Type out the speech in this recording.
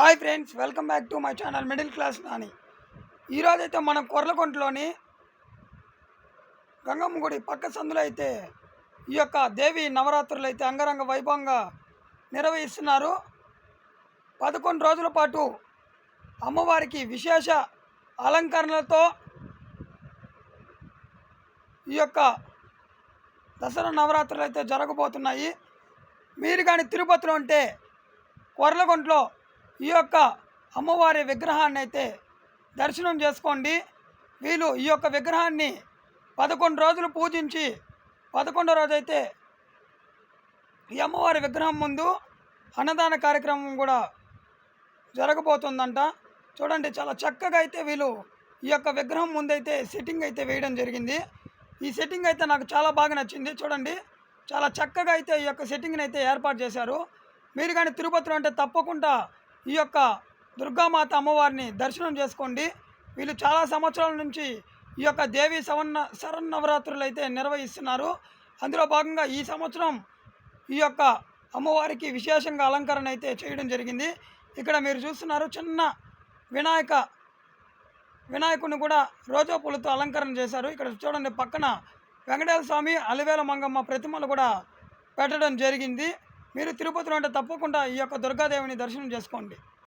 Hi friends, welcome back to my channel middle class Nani. ఈరోజైతే మనం కొర్లకొంటలోని గంగమ్మ గుడి పక్క సందులో అయితే ఈ యొక్క దేవి నవరాత్రులు అయితే అంగరంగ వైభవంగా నిర్వహిస్తున్నారు. 11 రోజుల పాటు అమ్మవారికి విశేష అలంకరణలతో ఈ యొక్క దసరా నవరాత్రులు అయితే జరగబోతున్నాయి. మీరు కానీ తిరుపతిలో ఉంటే కొర్లకొంటలో ఈ యొక్క అమ్మవారి విగ్రహాన్ని అయితే దర్శనం చేసుకోండి. వీళ్ళు ఈ యొక్క విగ్రహాన్ని 11 రోజులు పూజించి 11వ రోజు అయితే ఈ అమ్మవారి విగ్రహం ముందు అన్నదాన కార్యక్రమం కూడా జరగబోతుందంట. చూడండి, చాలా చక్కగా అయితే వీళ్ళు ఈ యొక్క విగ్రహం ముందైతే సెట్టింగ్ అయితే వేయడం జరిగింది. ఈ సెట్టింగ్ అయితే నాకు చాలా బాగా నచ్చింది. చూడండి, చాలా చక్కగా అయితే ఈ యొక్క సెట్టింగ్ని అయితే ఏర్పాటు చేశారు. మీరు కానీ తిరుపతిలో అంటే తప్పకుండా ఈ యొక్క దుర్గామాత అమ్మవారిని దర్శనం చేసుకోండి. వీళ్ళు చాలా సంవత్సరాల నుంచి ఈ యొక్క దేవి శరన్నవరాత్రులు అయితే నిర్వహిస్తున్నారు. అందులో భాగంగా ఈ సంవత్సరం ఈ యొక్క అమ్మవారికి విశేషంగా అలంకరణ అయితే చేయడం జరిగింది. ఇక్కడ మీరు చూస్తున్నారు, చిన్న వినాయకుడిని కూడా రోజా పూలతో అలంకరణ చేశారు. ఇక్కడ చూడండి, పక్కన వెంకటేశ్వర స్వామి, అలివేల మంగమ్మ ప్రతిమలు కూడా పెట్టడం జరిగింది. మీరు తిరుపతిలో అంటే తప్పకుండా ఈ యొక్క దుర్గాదేవిని దర్శనం చేసుకోండి.